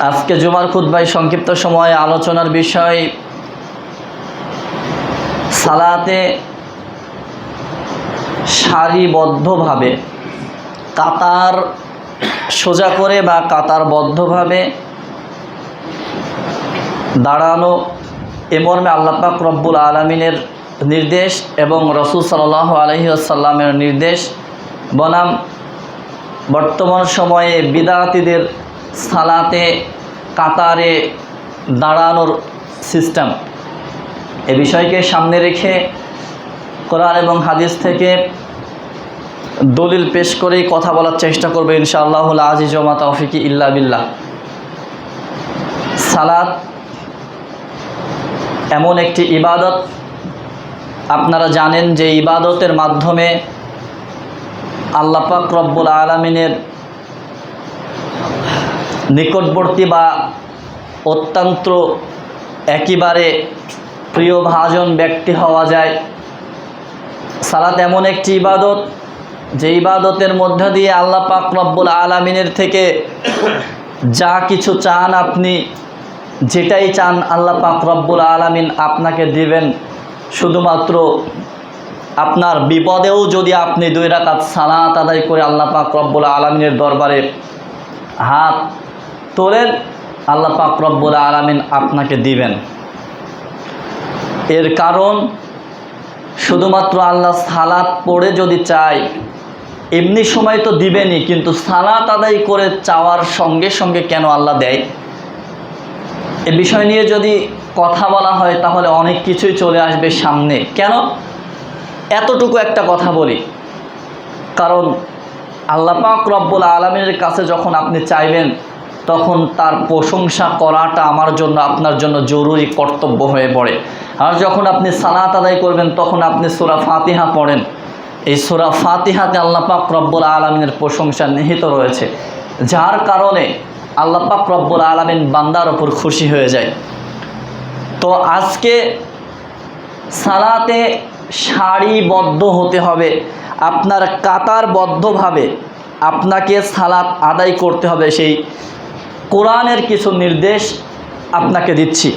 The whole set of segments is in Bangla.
আজকে জুমার খুতবায় সংক্ষিপ্ত সময়ে আলোচনার বিষয় সালাতে সারিবদ্ধভাবে কাতার সোজা করে বা কাতারবদ্ধভাবে দাঁড়ানো এ মর্মে আল্লাহ পাক রব্বুল আলামিনের নির্দেশ এবং রাসূল সাল্লাল্লাহু আলাইহি ওয়াসাল্লামের নির্দেশ বনাম বর্তমান সময়ে বিদআতীদের সালাতে কাতারে দাঁড়ানোর সিস্টেম, এ বিষয়কে সামনে রেখে কোরআন এবং হাদিস থেকে দলিল পেশ করেই কথা বলার চেষ্টা করবে ইনশাআল্লাহুল আজিজ ওয়া মা তাওফিকি ইল্লা বিল্লাহ। সালাত এমন একটি ইবাদত, আপনারা জানেন যে ইবাদতের মাধ্যমে আল্লাহ পাক রব্বুল আলামিনের নিকটবর্তী বা অত্যন্ত একেবারে প্রিয়ভাজন ব্যক্তি হওয়া যায়। সালাত এমন একটি ইবাদত যে ইবাদতের মধ্য দিয়ে আল্লাহ পাক রব্বুল আলামিনের থেকে যা কিছু চান, আপনি যেটাই চান আল্লাহ পাক রব্বুল আলামিন আপনাকে দিবেন। শুধুমাত্র আপনার বিপদেও যদি আপনি 2 রাকাত সালাত আদায় করে আল্লাহ পাক রব্বুল আলামিনের দরবারে হাত তোলেন, আল্লাহ পাক রব্বুল আলামিন আপনাকে দিবেন। এর কারণ শুধুমাত্র আল্লাহ সালাত পড়ে যদি চায় এমনি সময় তো দিবেনই, কিন্তু সালাত আদায় করে চাওয়ার সঙ্গে সঙ্গে কেন আল্লাহ দেয়, এ বিষয় নিয়ে যদি কথা বলা হয় তাহলে অনেক কিছুই চলে আসবে সামনে। কেন এতটুকু একটা কথা বলি, কারণ আল্লাহ পাক রব্বুল আলামিনের কাছে যখন আপনি চাইবেন তখন তার প্রশংসা করাটা আমার জন্য আপনার জন্য জরুরি কর্তব্য হয়ে পড়ে। আর যখন আপনি সালাত আদায় করবেন তখন আপনি সূরা ফাতিহা পড়েন, এই সূরা ফাতিহাতে আল্লাহ পাক রব্বুল আলামিনের প্রশংসা নিহিত রয়েছে, যার কারণে আল্লাহ পাক রব্বুল আলামিন বান্দার ওপর খুশি হয়ে যায়। তো আজকে সালাতে সারিবদ্ধ হতে হবে, আপনার কাতারবদ্ধভাবে আপনাকে সালাত আদায় করতে হবে। সেই কোরআনের কিছু নির্দেশ আপনাকে দিচ্ছি।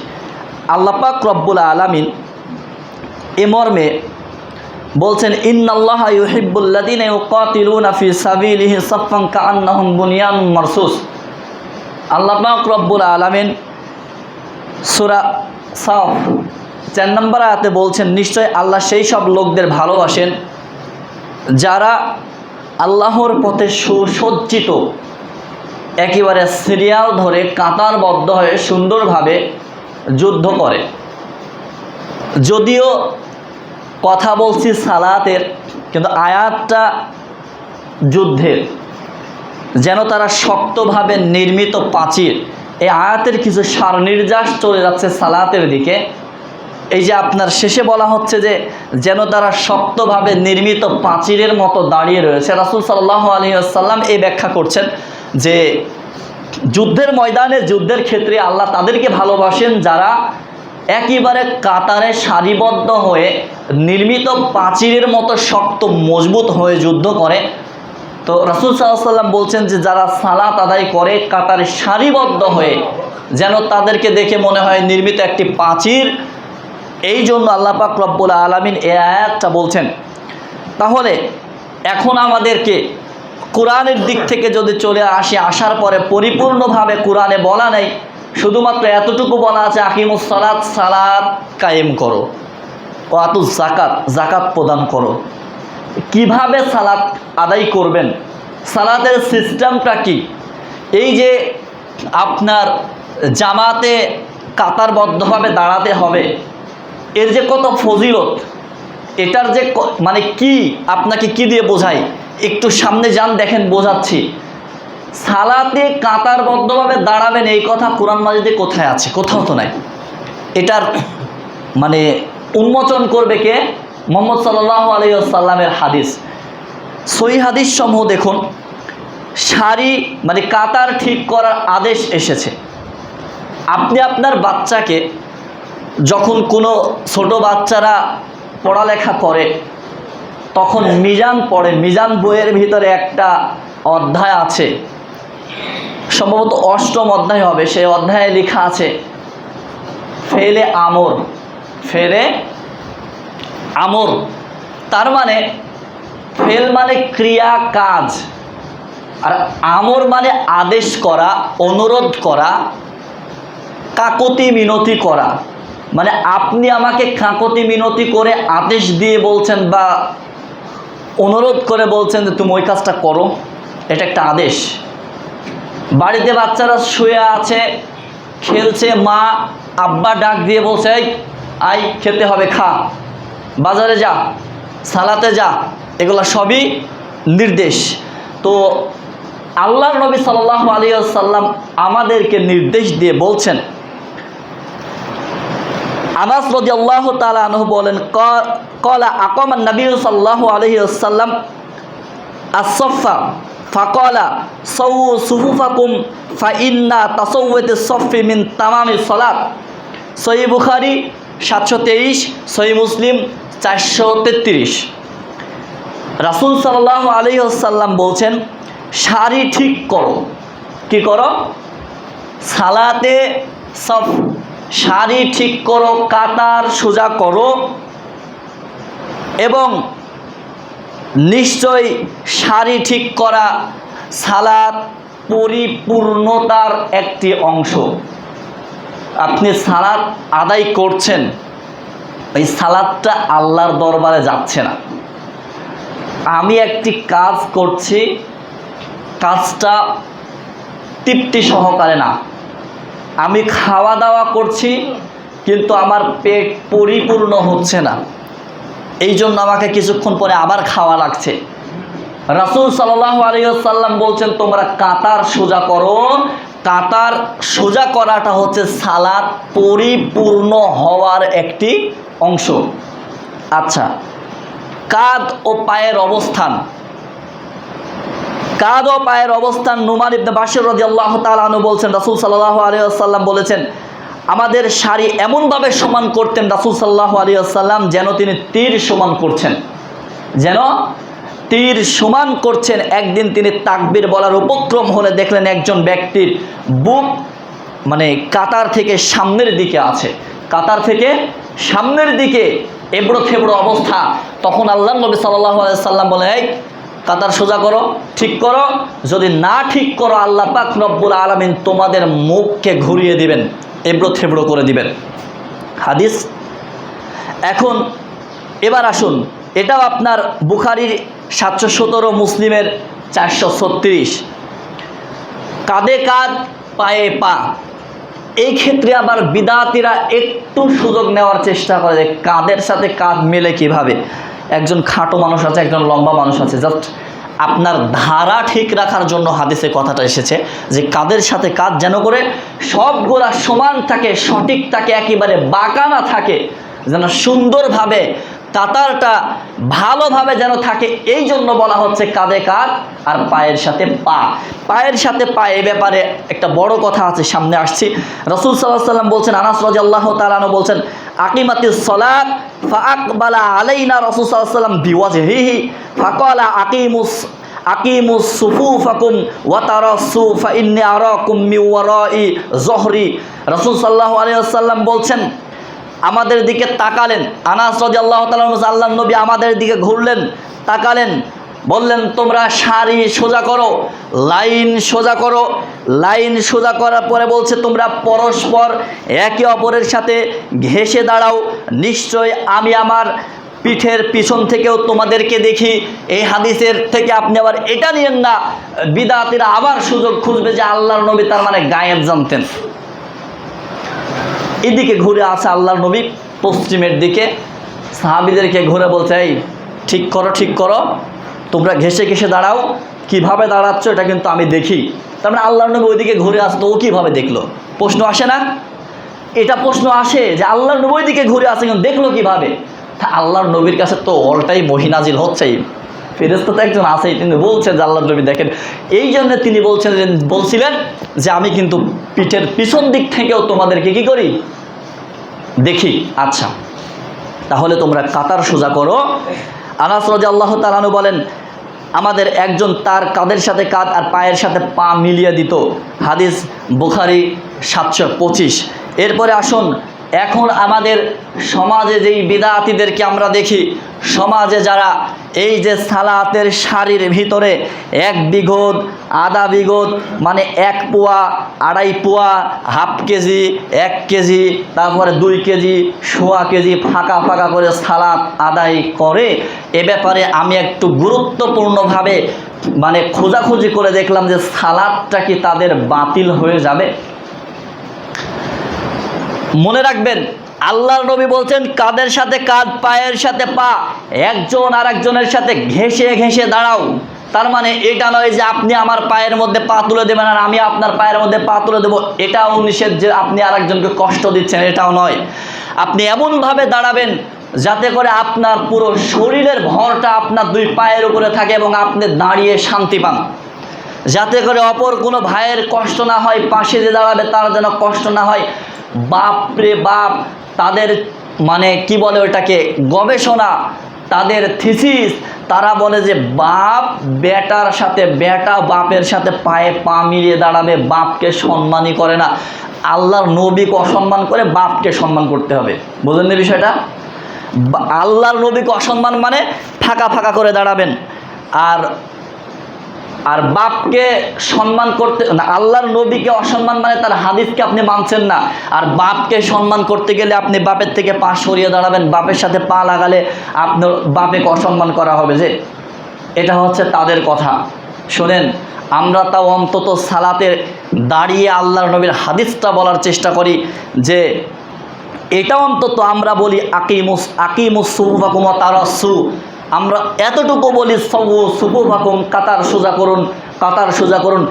আল্লাহ পাক রব্বুল আলামিন এ মর্মে বলছেন, ইন্নাল্লাহা ইউহিব্বুল্লাযীনা ইউকাতিলুনা ফি সাবিলিহি সাফফান কাআন্নাহুম বুনিয়ানুম মারসুস। আল্লাহ পাক রব্বুল আলামিন সূরা সাফ 4 নম্বর আয়াতে বলছেন, নিশ্চয় আল্লাহ সেই সব লোকদের ভালোবাসেন যারা আল্লাহর পথে সুসজ্জিত একেবারে সিরিয়াল ধরে কাতারবদ্ধ হয়ে সুন্দরভাবে যুদ্ধ করে। যদিও কথা বলছি সালাতের, কিন্তু আয়াতটা যুদ্ধের, যেন তারা শক্তভাবে নির্মিত প্রাচীর। এই আয়াতের কিছু সার নির্যাস চলে যাচ্ছে সালাতের দিকে। এই যে আপনার শেষে বলা হচ্ছে যে যেন তারা শক্তভাবে নির্মিত প্রাচীরের মতো দাঁড়িয়ে রয়েছে। রাসূল সাল্লাল্লাহু আলাইহি ওয়াসাল্লাম এই ব্যাখ্যা করছেন যে যুদ্ধের ময়দানে, যুদ্ধের ক্ষেত্রে আল্লাহ তাদেরকে ভালোবাসেন যারা একেবারে কাতারে সারিবদ্ধ হয়ে নির্মিত প্রাচীরের মতো শক্ত মজবুত হয়ে যুদ্ধ করে। তো রাসূল সাল্লাল্লাহু আলাইহি ওয়াসাল্লাম বলছেন যে যারা সালাত আদায় করে কাতারে সারিবদ্ধ হয়ে, যেন তাদেরকে দেখে মনে হয় নির্মিত একটি প্রাচীর। এই জন্য আল্লাহ পাক রব্বুল আলামিন এই আয়াতটা বলছেন। তাহলে এখন আমাদেরকে কোরআনের দিক থেকে যদি চলে আসি, আসার পরে পরিপূর্ণভাবে কোরআনে বলা নেই, শুধুমাত্র এতটুকু বলা আছে আকিমুস সালাত, সালাত কায়েম করো, ও আতুজ যাকাত, যাকাত প্রদান করো। কিভাবে সালাত আদায় করবেন, সালাতের সিস্টেমটা কি, এই যে আপনার জামাতে কাতারবদ্ধভাবে দাঁড়াতে হবে, এর যে কত ফজিলত, এটার যে মানে কি, আপনাকে কি দিয়ে বোঝাই, একটু সামনে যান, দেখেন বোঝাচ্ছি। সালাতে কাতারবদ্ধভাবে দাঁড়াবেন এই কথা কোরআন মাজিদে কোথায় আছে? কোথাও তো নাই। এটার মানে উন্মোচন করবে কে? মুহাম্মদ সাল্লাল্লাহু আলাইহি ওয়াসাল্লামের হাদিস, সহিহ হাদিস সমূহ দেখুন। সারি মানে কাতার ঠিক করার আদেশ এসেছে। আপনি আপনার বাচ্চাকে যখন কোনো ছোট বাচ্চারা পড়ালেখা করে তখন মিজান পড়ে, মিজান বইয়ের ভিতরে একটা অধ্যায় আছে সম্ভবত 8ম অধ্যায় হবে, সেই অধ্যায়ে লেখা আছে ফেলে আমর, ফেলে আমর, তার মানে ফেল মানে ক্রিয়া কাজ, আর আমর মানে আদেশ করা, অনুরোধ করা, কাকতি মিনতি করা। মানে আপনি আমাকে কাকতি মিনতি করে আদেশ দিয়ে বলছেন বা অনুরোধ করে বলছেন যে তুমি ওই কাজটা করো, এটা একটা আদেশ। বাড়িতে বাচ্চারা শুয়ে আছে, খেলছে, মা আব্বা ডাক দিয়ে বলছে এই আই খেতে হবে, খা, বাজারে যা, সালাতে যা, এগুলো সবই নির্দেশ। তো আল্লাহর নবী সাল্লাল্লাহু আলাইহি ওয়াসাল্লাম আমাদেরকে নির্দেশ দিয়ে বলছেন। আনাস রাদিয়াল্লাহু তাআলা আনহু বলেন, ক্বালা আকামান নবী সাল্লাল্লাহু আলাইহি ওয়াসাল্লাম আস-সাফা ফাকালা সাউ সুফুফাকুম ফাইন্না তাসাওয়াতিস সাফি মিন তামামিস সালাত। সহিহ বুখারী 723, সহিহ মুসলিম 433। রাসূল সাল্লাল্লাহু আলাইহি ওয়াসাল্লাম বলছেন সারি ঠিক করো। কি করো? সালাতে সফ, সারি ঠিক করো, কাতার সোজা করো, এবং নিশ্চয় সারি ঠিক করা সালাত পরিপূর্ণতার একটি অংশ। আপনি সালাত আদায় করছেন, এই সালাতটা আল্লাহর দরবারে যাচ্ছে না। আমি একটি কাজ করছি, কাজটা তৃপ্তি সহকারে না। আমি খাওয়া দাওয়া করছি কিন্তু আমার পেট পরিপূর্ণ হচ্ছে না, এই জন্য আমাকে কিছুক্ষণ পরে আবার খাওয়া লাগছে। রাসূল সাল্লাল্লাহু আলাইহি ওয়াসাল্লাম বলছেন তোমরা কাতার সোজা করো। কাতার সোজা করাটা হচ্ছে সালাত পরিপূর্ণ হওয়ার একটি অংশ। আচ্ছা, কাঁধ ও পায়ের অবস্থান। কাঁধ ও পায়ের অবস্থান নুমান ইবনে বাশির রাদিয়াল্লাহু তাআলা আনহু বলছেন রাসূল সাল্লাল্লাহু আলাইহি ওয়াসাল্লাম বলেছেন আমাদের সারি এমনভাবে সমান করতেন রাসূল সাল্লাল্লাহু আলাইহি ওয়াসাল্লাম যেন তিনি তীর সমান করছেন, যেন তীর সমান করছেন। একদিন তিনি তাকবীর বলার উপক্রম হলে দেখলেন একজন ব্যক্তির বুক মানে কাতার থেকে সামনের দিকে আছে, কাতার থেকে সামনের দিকে এবড়ো খেবড়ো অবস্থা। তখন আল্লাহর নবী সাল্লাল্লাহু আলাইহি ওয়াসাল্লাম বলে এই কাতার সোজা করো, ঠিক করো, যদি না ঠিক করো আল্লাহ পাক রব্বুল আলামিন তোমাদের মুখকে ঘুরিয়ে দিবেন, এবড়ো থেবড়ো করে দিবেন। হাদিস। এখন এবার আসুন, এটাও আপনার বুখারীর 717, মুসলিমের 436। কাঁধে কাঁধ পায়ে পা। এই ক্ষেত্রে আবার বিদাতিরা একটু সুযোগ নেওয়ার চেষ্টা করে যে কাঁধের সাথে কাঁধ মেলে কিভাবে। একজন খাটো মানুষ আছে, একজন লম্বা মানুষ আছে, জাস্ট আপনার ধারা ঠিক রাখার জন্য হাদিসে কথাটা এসেছে যে কাঁধের সাথে কাঁধ যেন করে সবগুলা সমান থাকে, সঠিক থাকে, একেবারে বাঁকা না থাকে, যেন সুন্দরভাবে কাতারটা ভালোভাবে যেন থাকে। এই জন্য বলা হচ্ছে কাঁধে কাঁধ আর পায়ের সাথে পা। পায়ের সাথে পা, এ ব্যাপারে একটা বড় কথা আছে, সামনে আসছি। রাসূল সাল্লাল্লাহু আলাইহি ওয়াসাল্লাম বলছেন, আনাস রাদিয়াল্লাহু তাআলা আনহু বলছেন আকিমাতিস সালাত ফাআকবালা আলাইনা রাসূল সাল্লাল্লাহু আলাইহি ওয়াসাল্লাম বিওয়াজহিহি ফাকালা আকিমুস সুফুফাকুম ওয়া তারাসু ফাইন্নী আরাকুম মিন ওয়ারাই যহরি। রাসূল সাল্লাল্লাহু আলাইহি ওয়াসাল্লাম বলছেন আমাদের দিকে তাকালেন। আনাস রাদিয়াল্লাহু তাআলা আল্লাহর নবী আমাদের দিকে ঘুরলেন, তাকালেন, বললেন তোমরা সারি সোজা করো, লাইন সোজা করো। লাইন সোজা করার পরে বলছে তোমরা পরস্পর একে অপরের সাথে ঘেঁষে দাঁড়াও, নিশ্চয় আমি আমার পিঠের পিছন থেকেও তোমাদেরকে দেখি। এই হাদিসের থেকে আপনি আবার এটা নিয়েন না বিদাতিরা আবার সুযোগ খুঁজবে যে আল্লাহর নবী তার মানে গায়েব জানতেন। এদিকে ঘুরে আছে আল্লাহর নবী পশ্চিমের দিকে, সাহাবীদেরকে ঘুরে বলছে এই ঠিক করো, ঠিক করো, তোমরা ঘেঁষে ঘেঁষে দাঁড়াও। কিভাবে দাঁড়াচ্ছ এটা কিন্তু আমি দেখি। তার মানে আল্লাহর নবী ওইদিকে ঘুরে আসতো, ও কীভাবে দেখলো? প্রশ্ন আসে না? এটা প্রশ্ন আসে যে আল্লাহর নবী ওইদিকে ঘুরে আসে কিন্তু দেখলো কীভাবে? তা আল্লাহর নবীর কাছে তো অলটাই মহিনাজিল হচ্ছেই, ফেরেশতা তো একজন আছেই, তিনি বলছেন যে আল্লাহর নবী দেখেন। এই জন্য তিনি বলছিলেন যে আমি কিন্তু পিঠের পিছন দিক থেকেও তোমাদেরকে কি করি, দেখি। আচ্ছা, তাহলে তোমরা কাতার সোজা করো। আনাস রাদিয়াল্লাহু তাআলা আনহু বলেন আমাদের একজন তার কাঁধের সাথে কাঁধ আর পায়ের সাথে পা মিলিয়ে দিত। হাদিস বুখারী 725। এরপরে আসুন, এখন আমাদের সমাজে যেই বিদআতীদেরকে আমরা দেখি, সমাজে যারা এই যে সালাতের সারির ভিতরে 1 বিঘত, আধা বিঘত, মানে 1 পোয়া, 2.5 পোয়া, হাফ কেজি, 1 কেজি, তারপরে 2 কেজি, সোয়া কেজি ফাঁকা ফাঁকা করে সালাত আদায় করে। এ ব্যাপারে আমি একটু গুরুত্বপূর্ণভাবে মানে খোঁজাখুঁজি করে দেখলাম যে সালাতটা কি তাদের বাতিল হয়ে যাবে। মনে রাখবেন, আল্লাহর নবী বলছেন কাঁধের সাথে কাঁধ, পায়ের সাথে পা, একজন আর একজনের সাথে ঘেঁষে ঘেঁষে দাঁড়াও। তার মানে এটা নয় যে আপনি আমার পায়ের মধ্যে পা তুলে দেবেন আর আমি আপনার পায়ের মধ্যে পা তুলে দেবো, এটাও নিষেধ যে আপনি আরেকজনকে কষ্ট দিচ্ছেন, এটাও নয়। আপনি এমনভাবে দাঁড়াবেন যাতে করে আপনার পুরো শরীরের ভরটা আপনার 2 পায়ের উপরে থাকে এবং আপনি দাঁড়িয়ে শান্তি পান, যাতে করে অপর কোনো ভাইয়ের কষ্ট না হয়, পাশে যে দাঁড়াবে তার যেন কষ্ট না হয়। বাপ রে বাপ, তাদের মানে কি বলে ওটাকে, গবেষণা, তাদের থিসিস, তারা বলে যে বাপ বেটার সাথে, বেটা বাপের সাথে পায়ে পা মিলিয়ে দাঁড়াবে, বাপকে সম্মানই করে না। আল্লাহর নবীকে অসম্মান করে বাপকে সম্মান করতে হবে। বুঝলেন না বিষয়টা? আল্লাহর নবীকে অসম্মান মানে ফাঁকা ফাঁকা করে দাঁড়াবেন। আর বাপকে সম্মান করতে না, আল্লাহর নবীকে অসম্মান মানে তার হাদিসকে আপনি মানছেন না। আর বাপকে সম্মান করতে গেলে আপনি বাপের থেকে পা সরিয়ে দাঁড়াবেন, বাপের সাথে পা লাগালে আপনার বাপকে অসম্মান করা হবে। যে এটা হচ্ছে তাদের কথা। শোনেন, আমরা তাও অন্তত সালাতে দাঁড়িয়ে আল্লাহর নবীর হাদিসটা বলার চেষ্টা করি, যে এটা অন্তত আমরা বলি আকিমুস সুফুফাকুম ওয়া তারাসসু। আমরা এতটুকু বলি সাওয়ু সুফুফাকুম, কাতার সোজা করুন, কাতার সোজা করুন।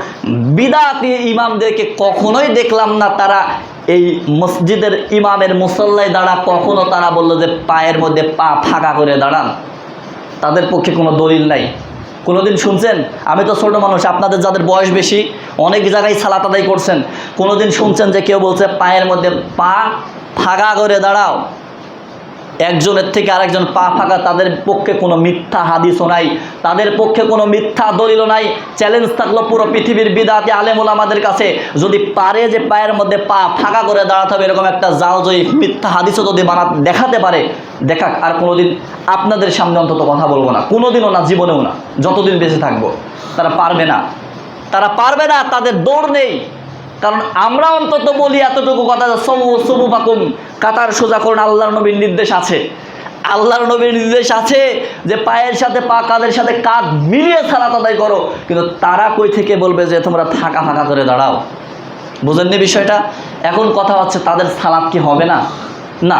বিদআতি ইমামদেরকে কখনোই দেখলাম না তারা এই মসজিদের ইমামের মুসল্লায় দাঁড়া কখনো তারা বললো যে পায়ের মধ্যে পা ফাঁকা করে দাঁড়ান। তাদের পক্ষে কোনো দলিল নাই। কোনোদিন শুনছেন? আমি তো ছোটো মানুষ, আপনাদের যাদের বয়স বেশি অনেক জায়গায় সালাত আদায় করছেন, কোনোদিন শুনছেন যে কেউ বলছে পায়ের মধ্যে পা ফাঁকা করে দাঁড়াও? একজনের থেকে আরেকজন পা ফাঁকা, তাদের পক্ষে কোনো মিথ্যা হাদিসও নাই, তাদের পক্ষে কোনো মিথ্যা দলিলও নাই। চ্যালেঞ্জ থাকলো পুরো পৃথিবীর বিদআতি আলেম ওলামাদের কাছে, যদি পারে যে পায়ের মধ্যে পা ফাঁকা করে দাঁড়াতে হবে এরকম একটা জালজয়ী মিথ্যা হাদিসও যদি দেখাতে পারে, দেখাক। আর কোনোদিন আপনাদের সামনে অন্তত কথা বলবো না, কোনোদিনও না, জীবনেও না, যতদিন বেঁচে থাকবো। তারা পারবে না, তারা পারবে না, তাদের দৌড় নেই। কারণ আমরা অন্তত বলি এতটুকু কথা, সাওয়ু সুফুফাকুম, কাতার সোজা করুন। আল্লাহর নবীর নির্দেশ আছে, আল্লাহর নবীর নির্দেশ আছে যে পায়ের সাথে পা, কাঁধের সাথে কাঁধ মিলিয়ে সালাত আদায় করো। কিন্তু তারা কই থেকে বলবে যে তোমরা ফাঁকা ফাঁকা করে দাঁড়াও? বুঝেননি বিষয়টা? এখন কথা হচ্ছে তাদের সালাত কি হবে না? না,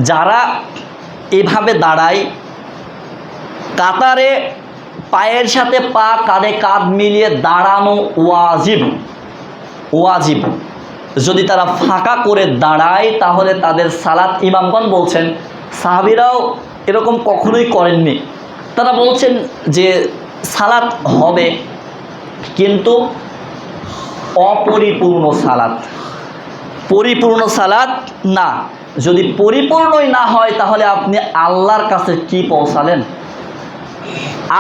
যারা এভাবে দাঁড়ায় কাতারে পায়ের সাথে পা, কাঁধে কাঁধ মিলিয়ে দাঁড়ানো ওয়াজিব, ওয়াজিব। যদি তারা ফাঁকা করে দাঁড়ায় তাহলে তাদের সালাত, ইমামগণ বলছেন, সাহাবীরাও এরকম কখনোই করেননি, তারা বলছেন যে সালাত হবে, কিন্তু অপরিপূর্ণ সালাত, পরিপূর্ণ সালাত না। যদি পরিপূর্ণই না হয় তাহলে আপনি আল্লাহর কাছে কি পৌঁছালেন?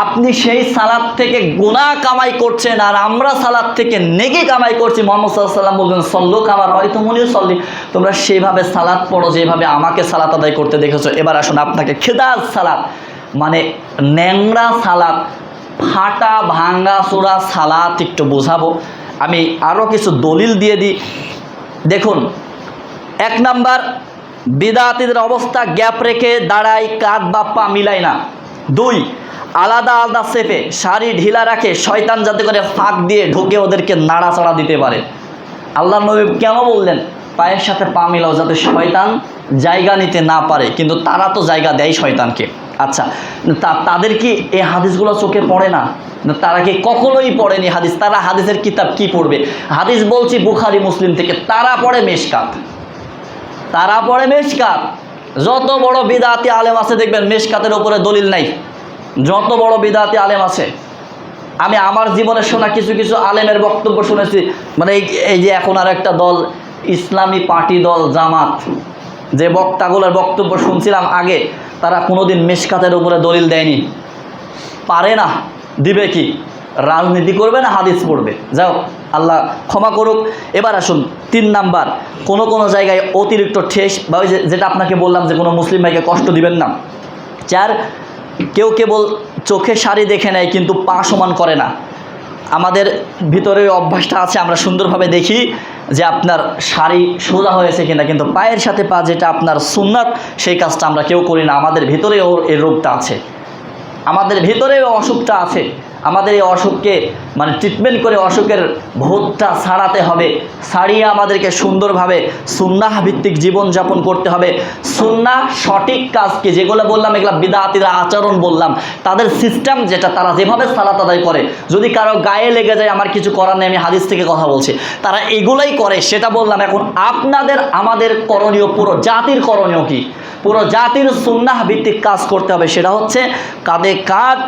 আপনি সেই সালাত থেকে গুনাহ কামাই করছেন, আর আমরা সালাত থেকে নেকি কামাই করছি। মুহাম্মদ সাল্লাল্লাহু আলাইহি ওয়াসাল্লাম বলবেন সল্লু কামা রাআইতুমুনি উসাল্লি, তোমরা সেইভাবে সালাত পড়ো যেভাবে আমাকে সালাত আদায় করতে দেখেছো। এবার আসুন আপনাকে খেদাজ সালাত মানে ন্যাংরা সালাত, ফাটা ভাঙ্গা চোরা সালাত একটু বোঝাবো। আমি আরও কিছু দলিল দিয়ে দিই। দেখুন, 1 নাম্বার, বিদআতীদের অবস্থা গ্যাপ রেখে দাঁড়ায়, কাঁধ বা পা মিলায় না। 2, আলাদা আলাদা সেপে শাড়ি ঢিলা রাখে, শয়তান যাতে করে ফাঁক দিয়ে ঢুকে ওদেরকে নাড়াচাড়া দিতে পারে। আল্লাহর নবী কেন বললেন পায়ের সাথে পা মিলাও, যাতে শয়তান জায়গা নিতে না পারে? কিন্তু তারা তো জায়গা দেয় শয়তানকে। আচ্ছা, তাদের কি এই হাদিসগুলো চোখে পড়ে না? তারা কি কখনোই পড়েনি হাদিস? তারা হাদিসের কিতাব কি পড়বে? হাদিস বলছি বুখারী মুসলিম থেকে, তারা পড়ে মেশকাত, তারা পড়ে মেশকাত। যত বড় বিদআতি আলেম আছে দেখবেন মেশকাতের উপরে দলিল নাই, যত বড় বিদআতি আলেম আছে। আমি আমার জীবনে শোনা কিছু কিছু আলেমের বক্তব্য শুনেছি, মানে এই যে এখন আর একটা দল, ইসলামী পার্টি দল জামাত, যে বক্তাগুলোর বক্তব্য শুনছিলাম আগে, তারা কোনোদিন মিশকাতের উপরে দলিল দেয়নি, পারে না, দিবে কি? রাজনীতি করবে না হাদিস পড়বে? যাও, আল্লাহ ক্ষমা করুক। এবার আসুন 3 নাম্বার, কোনো জায়গায় অতিরিক্ত ঠেস বা ওই যেটা আপনাকে বললাম যে কোনো মুসলিম ভাইকে কষ্ট দিবেন না। 4, কেউ কেবল চোখে শাড়ি দেখে নেয় কিন্তু পা সমান করে না। আমাদের ভিতরে অভ্যাসটা আছে, আমরা সুন্দরভাবে দেখি যে আপনার শাড়ি সোজা হয়েছে কিনা, কিন্তু পায়ের সাথে পা যেটা আপনার সুন্নাত সেই কাজটা আমরা কেউ করি না। আমাদের ভিতরেও এই রোগটা আছে, আমাদের ভিতরেও অসুখটা আছে। আমাদের এই অসুখকে মানে ট্রিটমেন্ট করে অসুখের ভূতটা ছাড়াতে হবে। ছাড়িয়ে আমাদেরকে সুন্দরভাবে সুন্নাহ ভিত্তিক জীবনযাপন করতে হবে। সুন্নাহ সঠিক কাজকে যেগুলো বললাম এগুলো বিদআতীরা আচরণ বললাম, তাদের সিস্টেম যেটা, তারা যেভাবে সালাত আদায় করে, যদি কারো গায়ে লেগে যায় আমার কিছু করার নেই, আমি হাদিস থেকে কথা বলছি, তারা এগুলাই করে সেটা বললাম। এখন আপনাদের আমাদের করণীয়, পুরো জাতির করণীয় কি? পুরো জাতির সুন্নাহ ভিত্তিক কাজ করতে হবে। সেটা হচ্ছে কাঁধে কাঁধ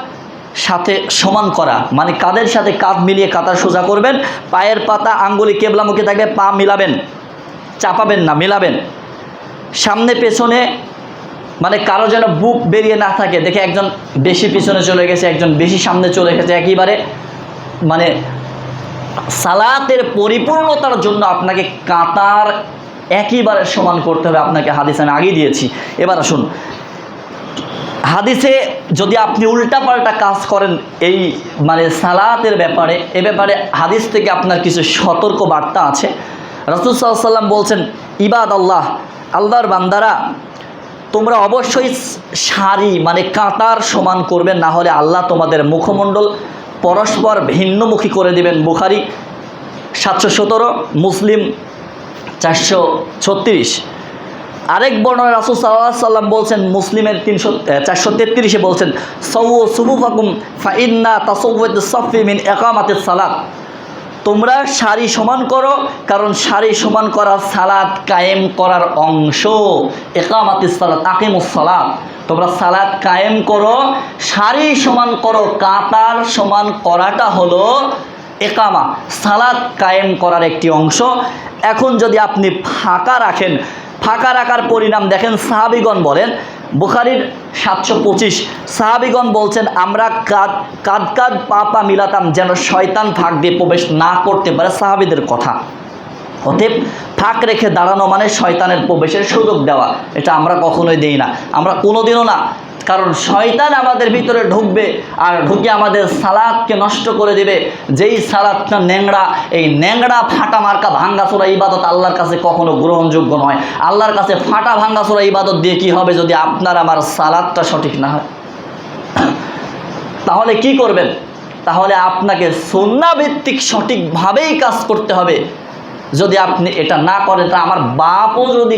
সাথে সমান করা, মানে কাঁধের সাথে কাঁধ মিলিয়ে কাতার সোজা করবেন। পায়ের পাতা আঙ্গুলি কেবলামুখী থাকবে, পা মিলাবেন, চাপাবেন না, মিলাবেন। সামনে পেছনে মানে কারো যেন বুক বেরিয়ে না থাকে, দেখে একজন বেশি পিছনে চলে গেছে, একজন বেশি সামনে চলে গেছে, একেবারে মানে সালাতের পরিপূর্ণতার জন্য আপনাকে কাতার একেবারে সমান করতে হবে। আপনাকে হাদিস আমি আগেই দিয়েছি। এবার আসুন, হাদিসে যদি আপনি উল্টাপাল্টা কাজ করেন এই মানে সালাতের ব্যাপারে, এ ব্যাপারে হাদিস থেকে আপনার কিছু সতর্ক বার্তা আছে। রাসূল সাল্লাল্লাহু আলাইহি ওয়াসাল্লাম বলছেন, ইবাদ আল্লাহ, আল্লাহর বান্দারা, তোমরা অবশ্যই সারি মানে কাতার সমান করবে, না হলে আল্লাহ তোমাদের মুখমণ্ডল পরস্পর ভিন্নমুখী করে দিবেন। বুখারী 717, মুসলিম 436। আরেক বর্ণনায় রাসূল সাল্লাল্লাহু আলাইহি ওয়াসাল্লাম বলছেন, মুসলিমের 433-এ বলছেন, সাওয়ু সুফুফাকুম ফাইন্না তাসাওয়ুতুস সাফফি মিন ইকামাতিস সালাত, তোমরা সারি সমান করো, কারণ সারি সমান করা সালাত কায়েম করার অংশ। ইকামাতিস সালাত, আকিমুস সালাত, তোমরা সালাত কায়েম করো, সারি সমান করো, কাতার সমান করাটা হলো ইকামা, সালাত কায়েম করার একটি অংশ। এখন যদি আপনি ফাঁকা রাখেন, ফাঁকা রাখার পরিণাম দেখেন, সাহাবীগণ বলেন, বুখারীর 725, সাহাবীগণ বলছেন, আমরা কাঁধ পা মিলাতাম যেন শয়তান ফাঁক দিয়ে প্রবেশ না করতে পারে। সাহাবীদের কথা। অতএব ফাঁক রেখে দাঁড়ানো মানে শয়তানের প্রবেশের সুযোগ দেওয়া, এটা আমরা কখনোই দেই না, আমরা কোনোদিনও না। কারণ শয়তান আমাদের ভিতরে ঢুকবে আর ঢুকে আমাদের সালাতকে নষ্ট করে দেবে। যেই সালাতটা ন্যাংড়া, এই ন্যাংড়া ফাটা মার্কা ভাঙ্গাচোরা ইবাদত আল্লাহর কাছে কখনো গ্রহণযোগ্য নয়। আল্লাহর কাছে ফাটা ভাঙ্গাচোরা ইবাদত দিয়ে কি হবে যদি আপনার আমার সালাতটা সঠিক না হয়? তাহলে কি করবেন? তাহলে আপনাকে সুন্নাহ ভিত্তিক সঠিকভাবেই কাজ করতে হবে। যদি আপনি এটা না করেন, তা আমার বাপও যদি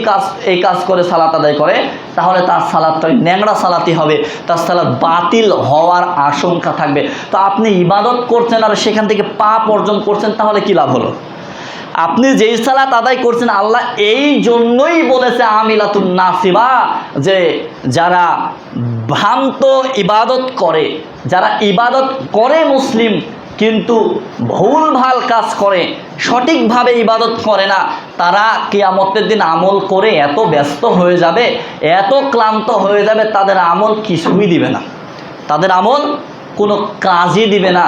এই কাজ করে সালাত আদায় করে, তাহলে তার সালাতটা ন্যাংড়া সালাতই হবে, তার সালাত বাতিল হওয়ার আশঙ্কা থাকবে। তো আপনি ইবাদত করছেন আর সেখান থেকে পাপ অর্জন করছেন, তাহলে কি লাভ হলো? আপনি যেই সালাত আদায় করছেন, আল্লাহ এই জন্যই বলেছে আমিলাতুন নাসিবা, যে যারা ভ্রান্ত ইবাদত করে, যারা ইবাদত করে মুসলিম কিন্তু ভুলভাল কাজ করে, সঠিকভাবে ইবাদত করে না, তারা কিয়ামতের দিন আমল করে এত ব্যস্ত হয়ে যাবে, এত ক্লান্ত হয়ে যাবে, তাদের আমল কিছুই দিবে না, তাদের আমল কোনো কাজই দিবে না।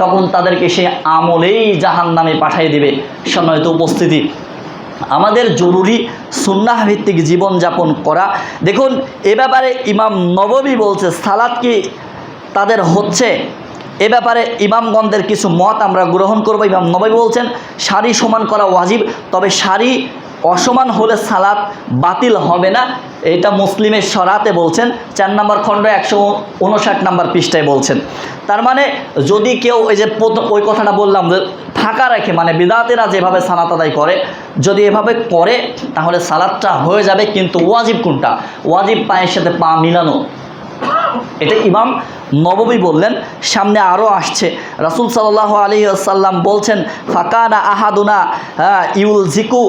তখন তাদেরকে সে আমলেই জাহান্নামে পাঠিয়ে দিবে। সম্মানিত উপস্থিতি, আমাদের জরুরি সুন্নাহ ভিত্তিক জীবনযাপন করা। দেখুন, এ ব্যাপারে ইমাম নববী বলছে, সালাত কি তাদের হচ্ছে, এ ব্যাপারে ইমামগণদের কিছু মত আমরা গ্রহণ করব। ইমাম নববী বলছেন, সারি সমান করা ওয়াজিব, তবে সারি অসমান হলে সালাত বাতিল হবে না। এটা মুসলিমের শরাতে বলছেন, 4 নম্বর খণ্ড 159 নম্বর পৃষ্ঠায় বলছেন। তার মানে যদি কেউ ওই যে ওই কথাটা বললাম যে ফাঁকা রাখে, মানে বিদআতীরা যেভাবে সালাত আদায় করে, যদি এভাবে করে তাহলে সালাতটা হয়ে যাবে। কিন্তু ওয়াজিব কোনটা? ওয়াজিব পায়ের সাথে পা মিলানো। এটা ইমাম নববী বললেন। সামনে আরও আসছে, রাসূল সাল্লাল্লাহু আলাইহি ওয়াসাল্লাম বলছেন, ফাকানা আহাদুনা ইউলজিকু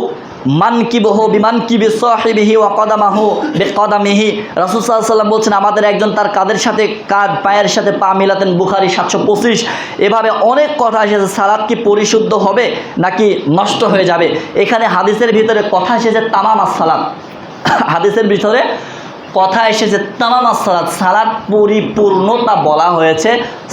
মানকিবহু বিমানকিবি সাহিবিহি ওয়া কদামাহু বিকদামিহি। রাসূল সাল্লাল্লাহু আলাইহি ওয়াসাল্লাম বলছেন, আমাদের একজন তার কাঁধের সাথে কাঁধ, পায়ের সাথে পা মিলাতেন। বুখারী 725। এভাবে অনেক কথা এসেছে, সালাত কি পরিশুদ্ধ হবে নাকি নষ্ট হয়ে যাবে। এখানে হাদিসের ভিতরে কথা এসেছে তামাম সালাত, হাদিসের ভিতরে কথা এসেছে তামামাস সালাত, সালাত পরিপূর্ণতা বলা হয়েছে,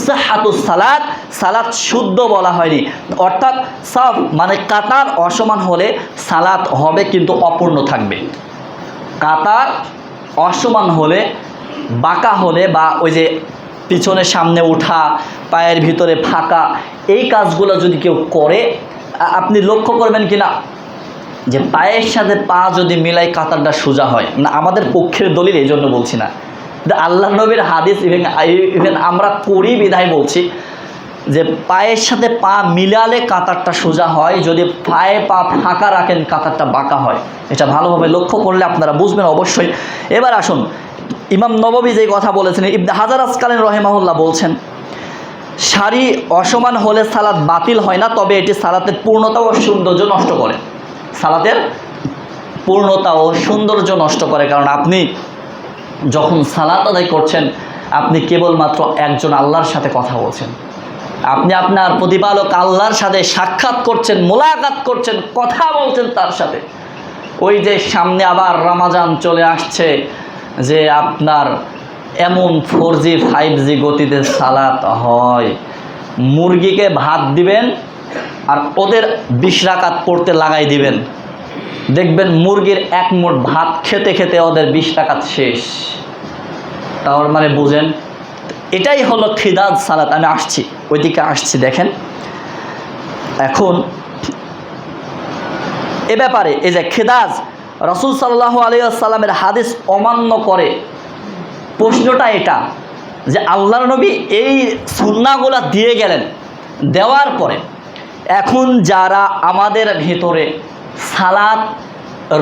সাহাতুস সালাত, সালাত শুদ্ধ বলা হয়নি। অর্থাৎ সাফ মানে কাতার অসমান হলে সালাত হবে কিন্তু অপূর্ণ থাকবে। কাতার অসমান হলে, বাঁকা হলে, বা ওই যে পিছনে সামনে ওঠা, পায়ের ভিতরে ফাঁকা, এই কাজগুলো যদি কেউ করে, আপনি লক্ষ্য করবেন কিনা যে পায়ের সাথে পা যদি মিলাই কাতারটা সোজা হয় না। আমাদের পক্ষের দলিল এই জন্য বলছি না, আল্লাহ নবীর হাদিস ইভেন আমরা করি বিধায় বলছি যে পায়ের সাথে পা মিলালে কাতারটা সোজা হয়, যদি পায়ে পা ফাঁকা রাখেন কাতারটা বাঁকা হয়। এটা ভালোভাবে লক্ষ্য করলে আপনারা বুঝবেন অবশ্যই। এবার আসুন, ইমাম নববী যে কথা বলেছেন, ইবনে হাজার আসকালানী রাহিমাহুল্লাহ বলছেন, সারি অসমান হলে সালাত বাতিল হয় না, তবে এটি সালাতের পূর্ণতা ও সৌন্দর্য নষ্ট করে। সালাতের পূর্ণতা ও সৌন্দর্য নষ্ট করে, কারণ আপনি যখন সালাত আদায় করছেন আপনি কেবলমাত্র একজন আল্লাহর সাথে কথা বলছেন, আপনি আপনার প্রতিপালক আল্লাহর সাথে সাক্ষাৎ করছেন, মোলাকাত করছেন, কথা বলছেন তার সাথে। ওই যে সামনে আবার রমজান চলে আসছে, যে আপনার এমন 4G 5G গতিতে সালাত হয়, মুরগিকে ভাত দিবেন আর ওদের 20 রাকাত পড়তে লাগাই দিবেন, দেখবেন মুরগির এক মুঠ ভাত খেতে খেতে ওদের 20 রাকাত শেষ। তার মানে বুঝেন, এটাই হলো খিদাজ সালাত। আমি আসছি, ওইদিকে আসছি, দেখেন এখন এ ব্যাপারে। এই যে খিদাজ, রাসূল সাল্লাল্লাহু আলাইহি ওয়াসাল্লামের হাদিস অমান্য করে, প্রশ্নটা এটা যে আল্লাহর নবী এই সুন্নাহগুলো দিয়ে গেলেন, দেওয়ার পরে এখন যারা আমাদের ভিতরে সালাত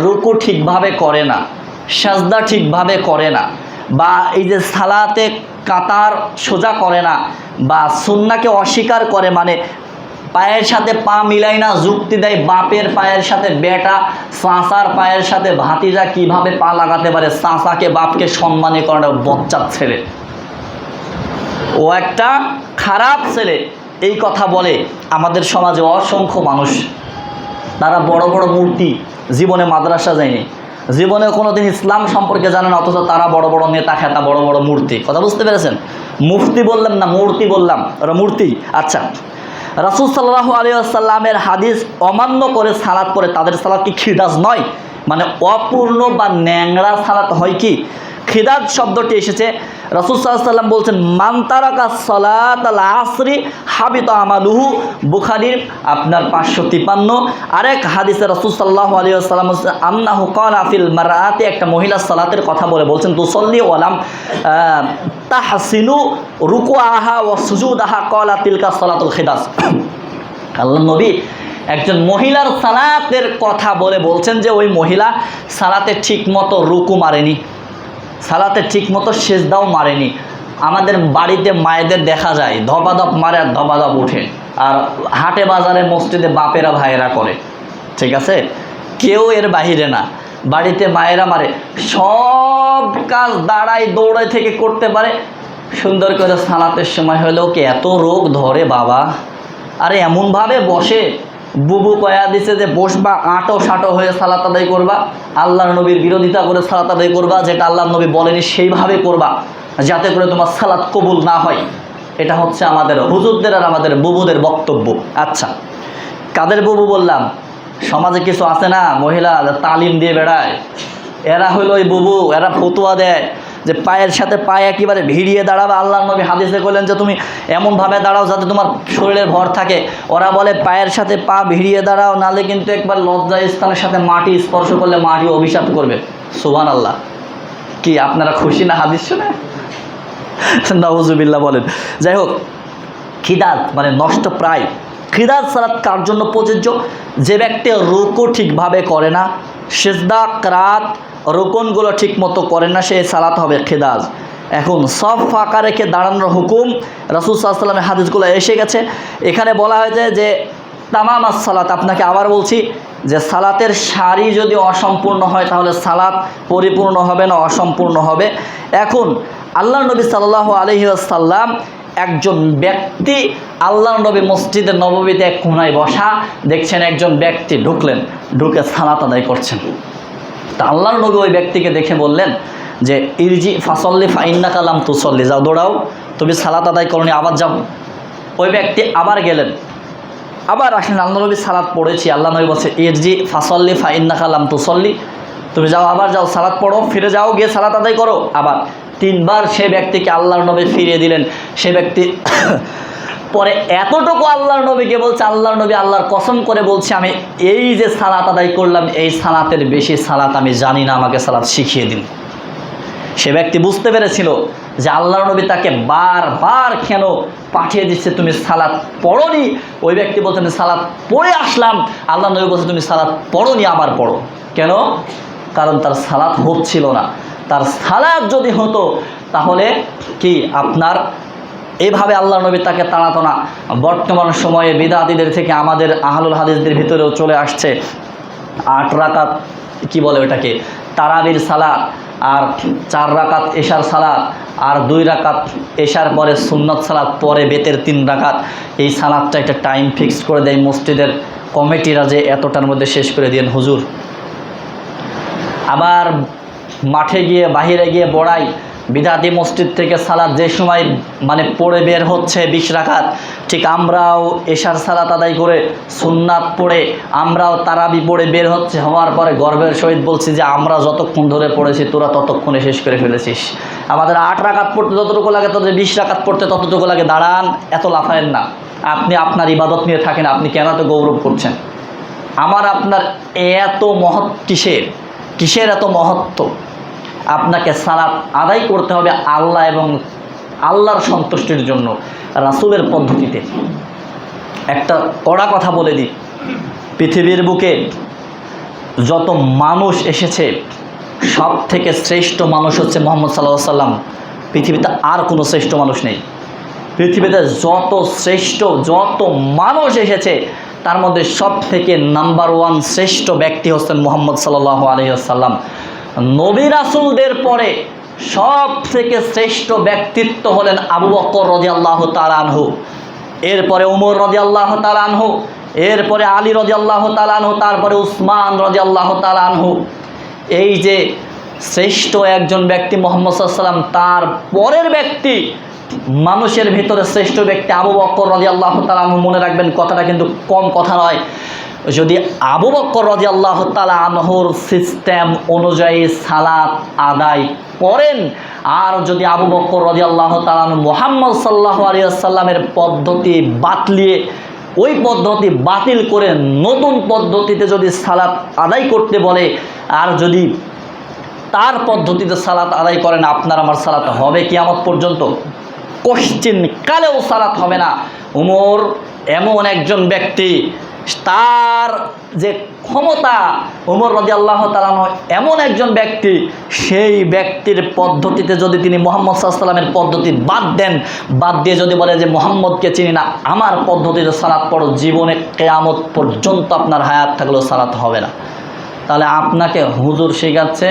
রুকু ঠিকভাবে করে না, সাজদা ঠিকভাবে করে না, বা এই যে সালাতে কাতার সোজা করে না, বা সুন্নাহকে অস্বীকার করে, মানে পায়ের সাথে পা মিলাই না, যুক্তি দেয় বাপের পায়ের সাথে বেটা, চাচার পায়ের সাথে ভাতিজা কিভাবে পা লাগাতে পারে, চাচাকে বাপকে সম্মানী করে না, বচ্চার ছেলে, ও একটা খারাপ ছেলে, এই কথা বলে আমাদের সমাজে অসংখ্য মানুষ। তারা বড় বড় মূর্তি, জীবনে মাদ্রাসা যায়নি, জীবনে কোনোদিন ইসলাম সম্পর্কে জানে না, অথচ তারা বড় বড় নেতা খেতা, বড় বড় মূর্তি। কথা বুঝতে পেরেছেন? মুফতি বললাম না, মূর্তি বললাম, ওরা মূর্তি। আচ্ছা, রাসূল সাল্লাল্লাহু আলাইহি ওয়াসাল্লামের হাদিস অমান্য করে সালাত পড়ে, তাদের সালাত কি খিদাজ নয়? মানে অপূর্ণ বা ন্যাংরা সালাত হয় কি? খিদাজ শব্দটি এসেছে, রাসূল সাল্লাল্লাহু আলাইহি ওয়াসাল্লাম বলছেন, মান তারাকা সালাতাল আসরি হাবিতা আমালুহু, বুখারীর আপনার 553। আরেক হাদিসে রাসূল সাল্লাল্লাহু আলাইহি ওয়াসাল্লাম আন্নাহু ক্বালা ফিল মারআতি, একটা মহিলা সালাতের কথা বলে বলছেন, তুসাল্লি ওয়ালাম তাহসিনু রুকুআহা ওয়া সুজুদাহা ক্বালা তিলকা সালাতুল খিদাজ। আল্লাহর নবী একজন মহিলার সালাতের কথা বলে বলছেন যে ওই মহিলা সালাতে ঠিকমতো রুকু মারেনি, সালাতে ঠিকমতো সেজদাও মারেনি। আমাদের বাড়িতে মায়েদের দেখা যায় ধপাধপ মারে আর ধপাধপ ওঠে, আর হাটে বাজারে মসজিদে বাপেরা ভাইয়েরা করে, ঠিক আছে, কেউ এর বাহিরে না। বাড়িতে মায়েরা মারে, সব কাজ দাঁড়াই দৌড়াই থেকে করতে পারে, সুন্দর করে সালাতের সময় হলেও কি এত রোগ ধরে বাবা? আরে এমনভাবে বসে, বুবু কয়া দিছে যে বসবা, আটো সাটো হয়ে সালাত আদায় করবা, আল্লাহর নবীর বিরোধিতা করে সালাত আদায় করবা, যেটা আল্লাহর নবী বলেনি সেইভাবে করবা, যাতে করে তোমার সালাত কবুল না হয়। এটা হচ্ছে আমাদের হুজুরদের আর আমাদের বুবুদের বক্তব্য। আচ্ছা, কাদের বুবু বললাম? সমাজে কিছু আছে না মহিলা তালিম দিয়ে বেড়ায়, এরা হলো ওই বুবু, এরা ফতুয়া দেয় যে পায়ের সাথে পায়ে একেবারে ভিড়িয়ে দাঁড়াবে। আল্লাহর নবী হাদিসে বললেন যে তুমি এমনভাবে দাঁড়াও যাতে তোমার শরীরের ভর থাকে। ওরা বলে পায়ের সাথে পা ভিড়িয়ে দাঁড়াও, নালে কিন্তু একবার লজ্জা স্থানের সাথে মাটি স্পর্শ করলে মাটি অভিশাপ করবে। সুবহানাল্লাহ। কি আপনারা খুশি না হাদিস শুনে? নাউজুবিল্লাহ বলেন। যাই হোক, খিদাত মানে নষ্ট প্রায়। খিদাত সালাত কার জন্য প্রযোজ্য? যে ব্যক্তি রুকু ঠিকভাবে করে না, সিজদা কিরাত রুকনগুলো ঠিক মতো করে না, সেই সালাত হবে খিদাজ। এখন সব ফাঁকা রেখে দাঁড়ানোর হুকুম রাসূল সাল্লাল্লাহু আলাইহি ওয়াসাল্লামের হাদিসগুলো এসে গেছে। এখানে বলা হয়েছে যে তামামাস সালাত, আপনাকে আবার বলছি যে সালাতের সারি যদি অসম্পূর্ণ হয় তাহলে সালাত পরিপূর্ণ হবে না, অসম্পূর্ণ হবে। এখন আল্লাহর নবী সাল্লাল্লাহু আলাইহি ওয়াসাল্লাম একজন ব্যক্তি, আল্লাহর নবী মসজিদে নববীতে এক কোনায় বসা, দেখছেন একজন ব্যক্তি ঢুকে সালাত আদায় করছেন। তা আল্লাহর নবী ওই ব্যক্তিকে দেখে বললেন যে ইরজি ফাসল্লি ফাইন্নাকা লাম তুসল্লি, যাও দৌড়াও, তুমি সালাত আদায় করনি, আবার যাও। ওই ব্যক্তি আবার গেলেন, আবার আসলেন, আল্লাহ নবী সালাত পড়েছি, আল্লাহ নবী বলছে ইরজি ফাসল্লি ফাইন্নাকা লাম তুসল্লি, তুমি যাও, আবার যাও, সালাত পড়ো, ফিরে যাও, গিয়ে সালাত আদায় করো। আবার 3 বার সে ব্যক্তিকে আল্লাহর নবী ফিরিয়ে দিলেন। সে ব্যক্তি পরে এতটুকু আল্লাহর নবীকে বলছে, আল্লাহর নবী আল্লাহর কসম করে বলছে, আমি এই যে সালাত আদায় করলাম, এই সালাতের বেশি সালাত আমি জানি না, আমাকে সালাত শিখিয়ে দিন। সে ব্যক্তি বুঝতে পেরেছিল যে আল্লাহর নবী তাকে বারবার কেন পাঠিয়ে দিচ্ছে, তুমি সালাত পড়োনি। ওই ব্যক্তি বলছে আমি সালাত পড়ে আসলাম, আল্লাহর নবী বলছে তুমি সালাত পড়োনি, আবার পড়ো। কেন? কারণ তার সালাত হচ্ছিল না। তার সালাত যদি হতো তাহলে কি আপনার এইভাবে আল্লাহর নবী তাকে তাড়াতো না। বর্তমান সময়ে বিদআতীদের থেকে আমাদের আহলুল হাদিসদের ভিতরেও চলে আসছে 8 রাকাত কি বলে ওটাকে তারাবির সালাত, আর 4 রাকাত এশার সালাত, আর 2 রাকাত এশার পরে সুন্নত সালাত, পরে বেতের 3 রাকাত। এই সালাতটা একটা টাইম ফিক্সড করে দেয় মসজিদের কমিটিরা যে এতটার মধ্যে শেষ করে দিয়েন হুজুর। আবার মাঠে গিয়ে বাহিরে গিয়ে বড়াই বিদআতি মসজিদ থেকে সালাত যে সময় মানে পড়ে বের হচ্ছে 20 রাকাত, ঠিক আমরাও এশার সালাত আদায় করে সুন্নাত পড়ে আমরাও তারাবি পড়ে বের হওয়ার পরে গর্বের সহিত বলছি যে আমরা যতক্ষণ ধরে পড়েছি তোরা ততক্ষণে শেষ করে ফেলেছিস। আমাদের 8 রাকাত পড়তে যতটুকু লাগে তোদের 20 রাকাত পড়তে ততটুকু লাগে। দাঁড়ান, এত লাফায়েন না। আপনি আপনার ইবাদত নিয়ে থাকেন, আপনি কেন এত গৌরব করছেন? আমার আপনার এত মহৎ কিসের এত মহত্ব? আপনাকে সালাত আদায় করতে হবে আল্লাহ এবং আল্লাহর সন্তুষ্টির জন্য, রাসূলের পদ্ধতিতে। একটা কড়া কথা বলে দিই, পৃথিবীর বুকে যত মানুষ এসেছে সব থেকে শ্রেষ্ঠ মানুষ হচ্ছে মুহাম্মদ সাল্লাল্লাহু আলাইহি ওয়াসাল্লাম। পৃথিবীতে আর কোনো শ্রেষ্ঠ মানুষ নেই। পৃথিবীতে যত মানুষ এসেছে তার মধ্যে সব থেকে নাম্বার 1 শ্রেষ্ঠ ব্যক্তি হচ্ছেন মুহাম্মদ সাল্লাল্লাহু আলাইহি ওয়াসাল্লাম। নবী রাসূলদের পরে সব থেকে শ্রেষ্ঠ ব্যক্তিত্ব হলেন আবু বকর রাদিয়াল্লাহু তাআলা আনহু, এরপরে ওমর রাদিয়াল্লাহু তাআলা আনহু, এরপরে আলী রাদিয়াল্লাহু তাআলা আনহু, তারপরে উসমান রাদিয়াল্লাহু তাআলা আনহু। এই যে শ্রেষ্ঠ একজন ব্যক্তি মুহাম্মদ সাল্লাল্লাহু আলাইহি ওয়াসাল্লাম, তার পরের ব্যক্তি মানুষের ভিতরে শ্রেষ্ঠ ব্যক্তি আবু বকর রাদিয়াল্লাহু তাআলা আনহু। মনে রাখবেন, কথাটা কিন্তু কম কথা নয়। যদি আবু বকর রাদিয়াল্লাহু তাআলা আনহুর সিস্টেম অনুযায়ী সালাত আদায় করেন, আর যদি আবু বকর রাদিয়াল্লাহু তাআলা আনহু মুহাম্মদ সাল্লাল্লাহু আলাইহি ওয়াসাল্লামের পদ্ধতি ওই পদ্ধতি বাতিল করে নতুন পদ্ধতিতে যদি সালাত আদায় করতে বলে, আর যদি তার পদ্ধতিতে সালাত আদায় করেন, আপনার আমার সালাত হবে কিয়ামত পর্যন্ত? কোশ্চিন কালেও সালাত হবে না। ওমর এমন একজন ব্যক্তি, তার যে ক্ষমতা, ওমর রাদিয়াল্লাহু তাআলা এমন একজন ব্যক্তি, সেই ব্যক্তির পদ্ধতিতে যদি তিনি মুহাম্মদ সাল্লাল্লাহু আলাইহি ওয়াসাল্লামের পদ্ধতি বাদ দিয়ে যদি বলে যে মুহাম্মদকে চিনি না, আমার পদ্ধতিতে সালাত পড়ো, জীবনে কিয়ামত পর্যন্ত আপনার হায়াত থাকলেও সালাত হবে না। তাহলে আপনাকে হুজুর শেখাচ্ছে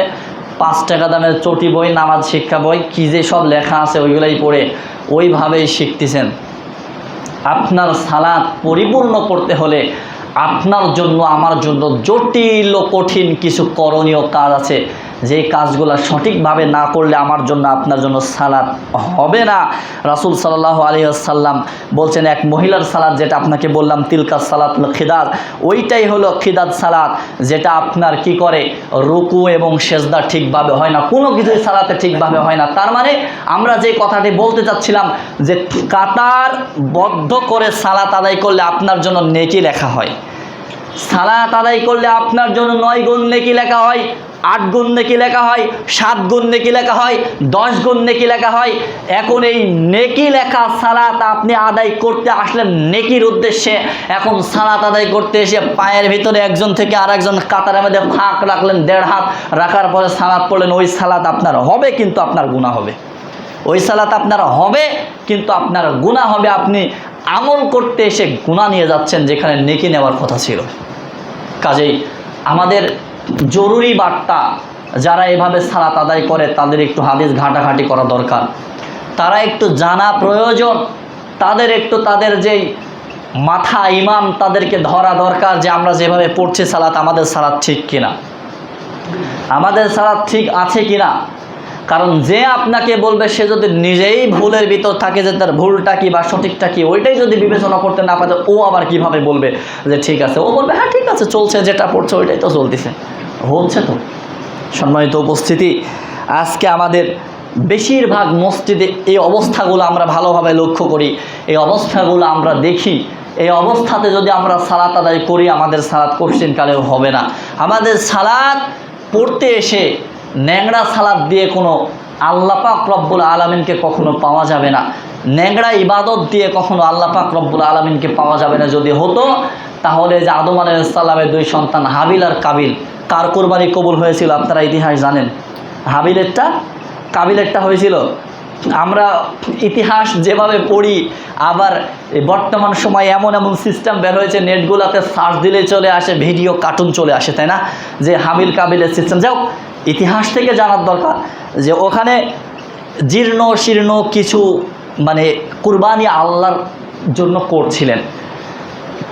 5 টাকা দামের চটি বই, নামাজ শিক্ষা বই, কী যে সব লেখা আছে ওইগুলাই পড়ে ওইভাবেই শিখতেছেন। আপনার সালাত পরিপূর্ণ করতে হলে আপনার জন্য আমার জন্য জটিল ও কঠিন কিছু করণীয় কাজ আছে, যেই কাজগুলো সঠিকভাবে না করলে আমার জন্য আপনার জন্য সালাত হবে না। রাসূল সাল্লাল্লাহু আলাইহি ওয়াসাল্লাম বলছেন, এক মহিলার সালাত, যেটা আপনাকে বললাম তিলকা সালাতুল খিদাদ, ওইটাই হলো খিদাদ সালাত, যেটা আপনার কি করে রুকু এবং সেজদা ঠিকভাবে হয় না, কোনো কিছুই সালাতে ঠিকভাবে হয় না। তার মানে আমরা যে কথাটি বলতে চাচ্ছিলাম যে কাতার বদ্ধ করে সালাত আদায় করলে আপনার জন্য নেকি লেখা হয়। সালাত আদায় করলে আপনার জন্য 9 গুণ নেকি লেখা হয়, 8 গুণ নেকি লেখা হয়, 7 গুণ নেকি লেখা হয়, 10 গুণ নেকি লেখা হয়। এখন এই নেকি লেখা সালাত আপনি আদায় করতে আসলেন নেকির উদ্দেশ্যে, এখন সালাত আদায় করতে এসে পায়ের ভিতরে একজন থেকে আরেকজন কাতারের মধ্যে ফাঁক রাখলেন, 1.5 হাত রাখার পরে সালাত পড়লেন, ওই সালাত আপনার হবে কিন্তু আপনার গুনাহ হবে। ওই সালাত আপনার হবে কিন্তু আপনার গুনাহ হবে। আপনি আমল করতে এসে গুনাহ নিয়ে যাচ্ছেন যেখানে নেকি নেওয়ার কথা ছিল। কাজেই আমাদের জরুরি বার্তা, যারা এভাবে সালাত আদায় করে তাদের একটু হাদিস ঘাটাঘাটি করা দরকার, তারা একটু জানা প্রয়োজন, তাদের যেই মাথা ইমাম তাদেরকে ধরা দরকার যে আমরা যেভাবে পড়ছি সালাত, আমাদের সালাত ঠিক কিনা, আমাদের সালাত ঠিক আছে কিনা। কারণ যে আপনাকে বলবে সে যদি নিজেই ভুলের ভিতর থাকে যে তার ভুলটা কি বা সঠিকটা কি ওইটাই যদি বিবেচনা করতে না পারে, ও আবার কিভাবে বলবে যে ঠিক আছে? ও বলবে হ্যাঁ ঠিক আছে, চলছে, যেটা পড়ছে ওইটাই তো চলতেছে, হচ্ছে তো। সম্মানিত উপস্থিতি, আজকে আমাদের বেশিরভাগ মসজিদে এই অবস্থাগুলো আমরা ভালোভাবে লক্ষ্য করি, এই অবস্থাগুলো আমরা দেখি। এই অবস্থাতে যদি আমরা সালাত আদায় করি, আমাদের সালাত কোশ্চিনকালেও হবে না। আমাদের সালাত পড়তে এসে ন্যাংরা সালাত দিয়ে কোনো আল্লাহ পাক রব্বুল আলামিনকে কখনো পাওয়া যাবে না। ন্যাংরা ইবাদত দিয়ে কখনো আল্লাহ পাক রব্বুল আলামিনকে পাওয়া যাবে না। যদি হতো তাহলে যে আদম আলাইহিস সালামের দুই সন্তান হাবিল আর কাবিল, কার কোরবানি কবুল হয়েছিল আপনারা ইতিহাস জানেন? হাবিলেরটা, কাবিলেরটা হয়েছিল। আমরা ইতিহাস যেভাবে পড়ি, আবার বর্তমান সময়ে এমন এমন সিস্টেম বের হয়েছে, নেটগুলোতে সার্চ দিলে চলে আসে, ভিডিও কার্টুন চলে আসে, তাই না? যে হাবিল কাবিলের সিস্টেম। যাও, ইতিহাস থেকে জানার দরকার যে ওখানে জীর্ণ শীর্ণ কিছু মানে কুরবানি আল্লাহর জন্য করছিলেন।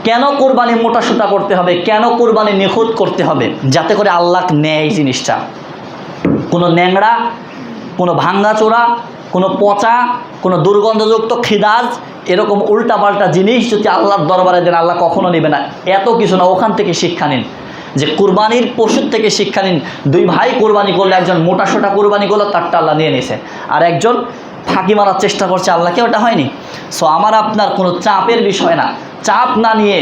কেন কোরবানি মোটাসোটা করতে হবে, কেন কোরবানি নিখুঁত করতে হবে? যাতে করে আল্লাহ নেয় এই জিনিসটা। কোনো ন্যাংরা, কোনো ভাঙ্গাচোরা, কোনো পচা, কোনো দুর্গন্ধযুক্ত খিদাজ, এরকম উল্টাপাল্টা জিনিস যদি আল্লাহর দরবারে দেন, আল্লাহ কখনো নেবে না। এত কিছু না, ওখান থেকে শিক্ষা নিন, যে কুরবানির পশুর থেকে শিক্ষা নিন। দুই ভাই কোরবানি করলে, একজন মোটাসোটা কোরবানি করলো, তারটা আল্লাহ নিয়ে নিয়েছে, আর একজন ফাঁকি মারার চেষ্টা করছে, আল্লাহকে ওটা হয়নি। সো আমার আপনার কোনো চাপের বিষয় না, চাপ না নিয়ে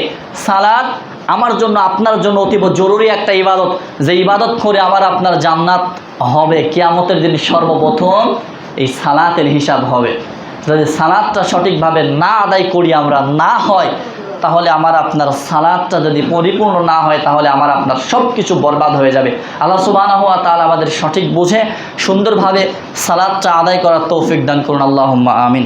সালাত আমার জন্য আপনার জন্য অতীব জরুরি একটা ইবাদত, যে ইবাদত করে আমার আপনার জান্নাত হবে। কিয়ামতের দিন সর্বপ্রথম এই সালাতের হিসাব হবে। যদি সালাতটা সঠিকভাবে না আদায় করি আমরা, না হয়, তাহলে আমার আপনার সালাতটা যদি পরিপূর্ণ না হয়, তাহলে আমার আপনার সব কিছু বরবাদ হয়ে যাবে। আল্লাহ সুবহানাহু ওয়া তাআলা আমাদের সঠিক বুঝে সুন্দরভাবে সালাতটা আদায় করার তৌফিক দান করুন। আল্লাহুম্মা আমিন।